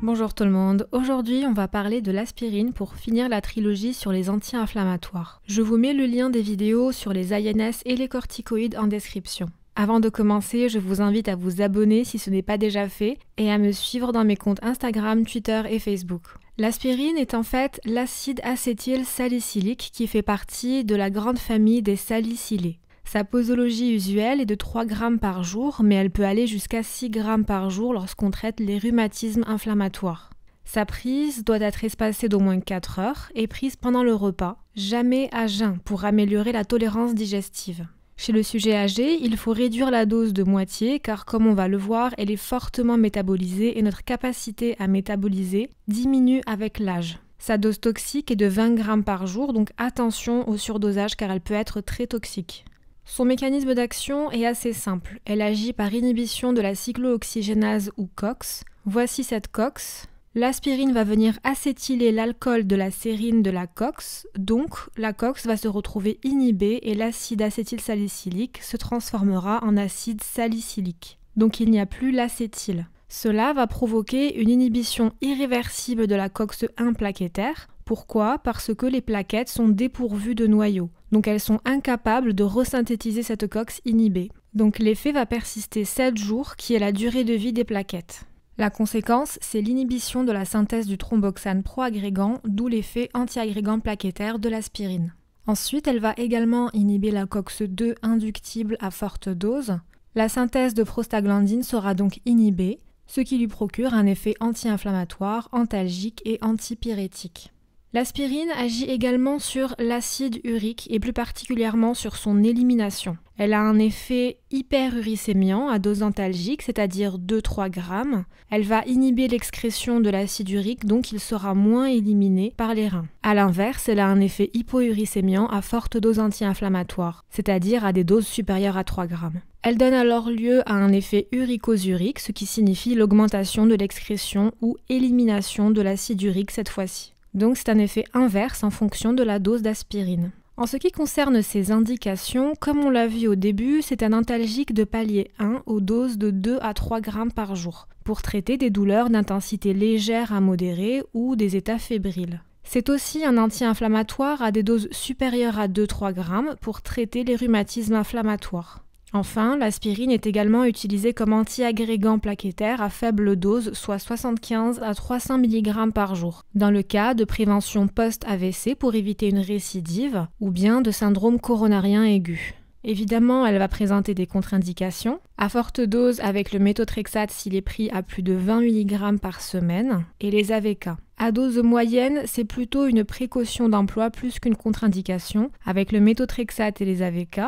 Bonjour tout le monde, aujourd'hui on va parler de l'aspirine pour finir la trilogie sur les anti-inflammatoires. Je vous mets le lien des vidéos sur les INS et les corticoïdes en description. Avant de commencer, je vous invite à vous abonner si ce n'est pas déjà fait et à me suivre dans mes comptes Instagram, Twitter et Facebook. L'aspirine est en fait l'acide acétylsalicylique qui fait partie de la grande famille des salicylés. Sa posologie usuelle est de 3 grammes par jour, mais elle peut aller jusqu'à 6 grammes par jour lorsqu'on traite les rhumatismes inflammatoires. Sa prise doit être espacée d'au moins 4 heures et prise pendant le repas, jamais à jeun pour améliorer la tolérance digestive. Chez le sujet âgé, il faut réduire la dose de moitié car comme on va le voir, elle est fortement métabolisée et notre capacité à métaboliser diminue avec l'âge. Sa dose toxique est de 20 grammes par jour, donc attention au surdosage car elle peut être très toxique. Son mécanisme d'action est assez simple. Elle agit par inhibition de la cyclooxygénase ou COX. Voici cette COX. L'aspirine va venir acétyler l'alcool de la sérine de la COX, donc la COX va se retrouver inhibée et l'acide acétylsalicylique se transformera en acide salicylique. Donc il n'y a plus l'acétyle. Cela va provoquer une inhibition irréversible de la COX-1 plaquettaire. Pourquoi ? Parce que les plaquettes sont dépourvues de noyaux. Donc elles sont incapables de resynthétiser cette COX inhibée. Donc l'effet va persister 7 jours, qui est la durée de vie des plaquettes. La conséquence, c'est l'inhibition de la synthèse du thromboxane proagrégant, d'où l'effet antiagrégant plaquettaire de l'aspirine. Ensuite, elle va également inhiber la COX-2 inductible à forte dose. La synthèse de prostaglandine sera donc inhibée, ce qui lui procure un effet anti-inflammatoire, antalgique et antipyrétique. L'aspirine agit également sur l'acide urique et plus particulièrement sur son élimination. Elle a un effet hyperuricémiant à dose antalgique, c'est-à-dire 2-3 grammes. Elle va inhiber l'excrétion de l'acide urique, donc il sera moins éliminé par les reins. A l'inverse, elle a un effet hypouricémiant à forte dose anti-inflammatoire, c'est-à-dire à des doses supérieures à 3 grammes. Elle donne alors lieu à un effet uricosurique, ce qui signifie l'augmentation de l'excrétion ou élimination de l'acide urique cette fois-ci. Donc c'est un effet inverse en fonction de la dose d'aspirine. En ce qui concerne ses indications, comme on l'a vu au début, c'est un antalgique de palier 1 aux doses de 2 à 3 grammes par jour, pour traiter des douleurs d'intensité légère à modérée ou des états fébriles. C'est aussi un anti-inflammatoire à des doses supérieures à 2-3 grammes pour traiter les rhumatismes inflammatoires. Enfin, l'aspirine est également utilisée comme antiagrégant plaquettaire à faible dose, soit 75 à 300 mg par jour, dans le cas de prévention post-AVC pour éviter une récidive ou bien de syndrome coronarien aigu. Évidemment, elle va présenter des contre-indications, à forte dose avec le méthotrexate s'il est pris à plus de 20 mg par semaine, et les AVK. À dose moyenne, c'est plutôt une précaution d'emploi plus qu'une contre-indication, avec le méthotrexate et les AVK,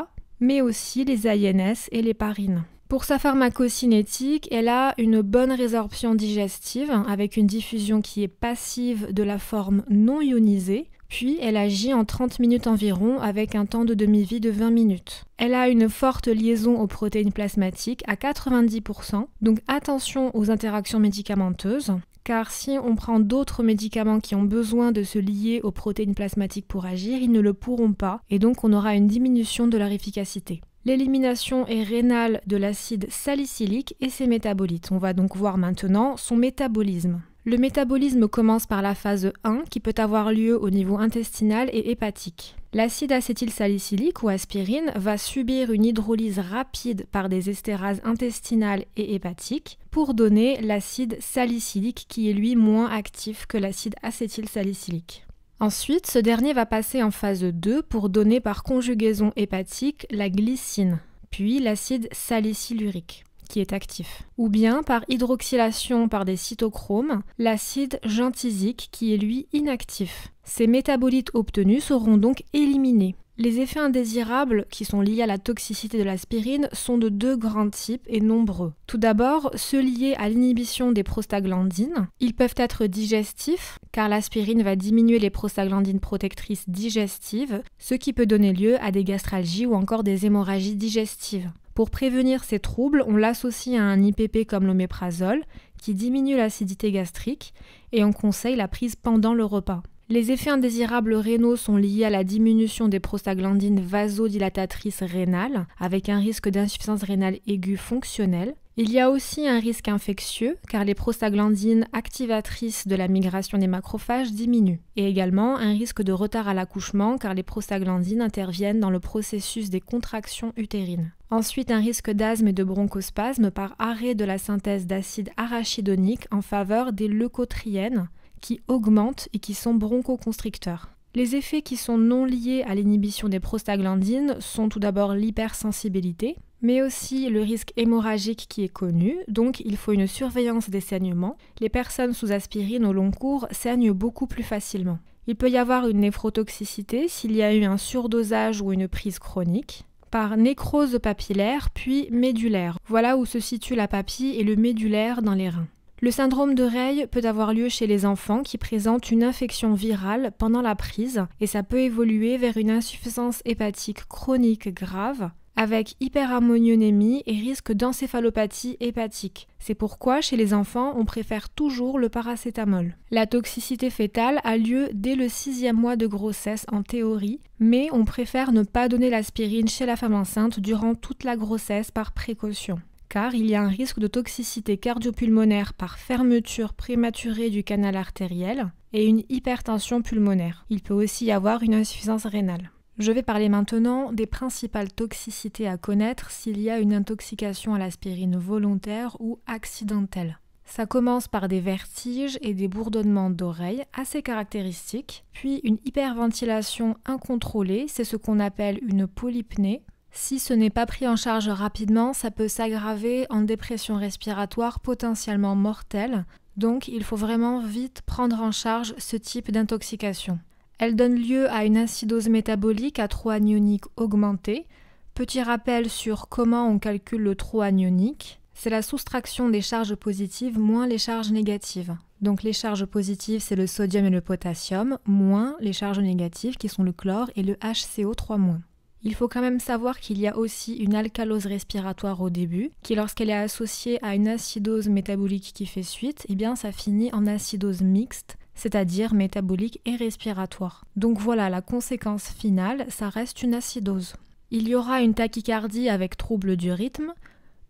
mais aussi les INS et les parines. Pour sa pharmacocinétique, elle a une bonne résorption digestive avec une diffusion qui est passive de la forme non ionisée, puis elle agit en 30 minutes environ avec un temps de demi-vie de 20 minutes. Elle a une forte liaison aux protéines plasmatiques à 90%, donc attention aux interactions médicamenteuses, car si on prend d'autres médicaments qui ont besoin de se lier aux protéines plasmatiques pour agir, ils ne le pourront pas, et donc on aura une diminution de leur efficacité. L'élimination est rénale de l'acide salicylique et ses métabolites. On va donc voir maintenant son métabolisme. Le métabolisme commence par la phase 1 qui peut avoir lieu au niveau intestinal et hépatique. L'acide acétylsalicylique ou aspirine va subir une hydrolyse rapide par des estérases intestinales et hépatiques pour donner l'acide salicylique qui est lui moins actif que l'acide acétylsalicylique. Ensuite, ce dernier va passer en phase 2 pour donner par conjugaison hépatique la glycine, puis l'acide salicylurique, qui est actif, ou bien par hydroxylation par des cytochromes, l'acide gentisique qui est lui inactif. Ces métabolites obtenus seront donc éliminés. Les effets indésirables qui sont liés à la toxicité de l'aspirine sont de 2 grands types et nombreux. Tout d'abord, ceux liés à l'inhibition des prostaglandines. Ils peuvent être digestifs, car l'aspirine va diminuer les prostaglandines protectrices digestives, ce qui peut donner lieu à des gastralgies ou encore des hémorragies digestives. Pour prévenir ces troubles, on l'associe à un IPP comme l'oméprazole, qui diminue l'acidité gastrique, et on conseille la prise pendant le repas. Les effets indésirables rénaux sont liés à la diminution des prostaglandines vasodilatatrices rénales, avec un risque d'insuffisance rénale aiguë fonctionnelle. Il y a aussi un risque infectieux car les prostaglandines activatrices de la migration des macrophages diminuent. Et également un risque de retard à l'accouchement car les prostaglandines interviennent dans le processus des contractions utérines. Ensuite, un risque d'asthme et de bronchospasme par arrêt de la synthèse d'acide arachidonique en faveur des leucotriènes qui augmentent et qui sont bronchoconstricteurs. Les effets qui sont non liés à l'inhibition des prostaglandines sont tout d'abord l'hypersensibilité, mais aussi le risque hémorragique qui est connu, donc il faut une surveillance des saignements. Les personnes sous aspirine au long cours saignent beaucoup plus facilement. Il peut y avoir une néphrotoxicité s'il y a eu un surdosage ou une prise chronique, par nécrose papillaire puis médulaire. Voilà où se situe la papille et le médulaire dans les reins. Le syndrome de Reille peut avoir lieu chez les enfants qui présentent une infection virale pendant la prise et ça peut évoluer vers une insuffisance hépatique chronique grave avec hyperammonionémie et risque d'encéphalopathie hépatique. C'est pourquoi chez les enfants, on préfère toujours le paracétamol. La toxicité fœtale a lieu dès le 6e mois de grossesse en théorie, mais on préfère ne pas donner l'aspirine chez la femme enceinte durant toute la grossesse par précaution. Car il y a un risque de toxicité cardio-pulmonaire par fermeture prématurée du canal artériel et une hypertension pulmonaire. Il peut aussi y avoir une insuffisance rénale. Je vais parler maintenant des principales toxicités à connaître s'il y a une intoxication à l'aspirine volontaire ou accidentelle. Ça commence par des vertiges et des bourdonnements d'oreilles assez caractéristiques, puis une hyperventilation incontrôlée, c'est ce qu'on appelle une polypnée. Si ce n'est pas pris en charge rapidement, ça peut s'aggraver en dépression respiratoire potentiellement mortelle, donc il faut vraiment vite prendre en charge ce type d'intoxication. Elle donne lieu à une acidose métabolique à trop anionique augmenté. Petit rappel sur comment on calcule le trop anionique. C'est la soustraction des charges positives moins les charges négatives. Donc les charges positives, c'est le sodium et le potassium, moins les charges négatives qui sont le chlore et le HCO3-. Il faut quand même savoir qu'il y a aussi une alcalose respiratoire au début, qui lorsqu'elle est associée à une acidose métabolique qui fait suite, eh bien ça finit en acidose mixte, c'est-à-dire métabolique et respiratoire. Donc voilà, la conséquence finale, ça reste une acidose. Il y aura une tachycardie avec trouble du rythme,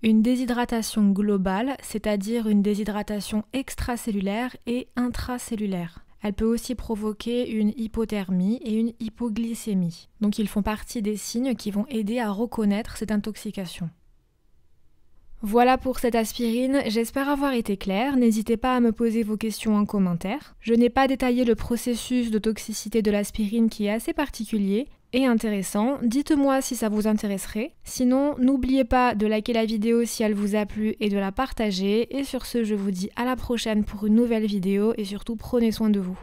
une déshydratation globale, c'est-à-dire une déshydratation extracellulaire et intracellulaire. Elle peut aussi provoquer une hypothermie et une hypoglycémie. Donc ils font partie des signes qui vont aider à reconnaître cette intoxication. Voilà pour cette aspirine, j'espère avoir été claire, n'hésitez pas à me poser vos questions en commentaire. Je n'ai pas détaillé le processus de toxicité de l'aspirine qui est assez particulier et intéressant, dites-moi si ça vous intéresserait. Sinon, n'oubliez pas de liker la vidéo si elle vous a plu et de la partager. Et sur ce, je vous dis à la prochaine pour une nouvelle vidéo et surtout prenez soin de vous.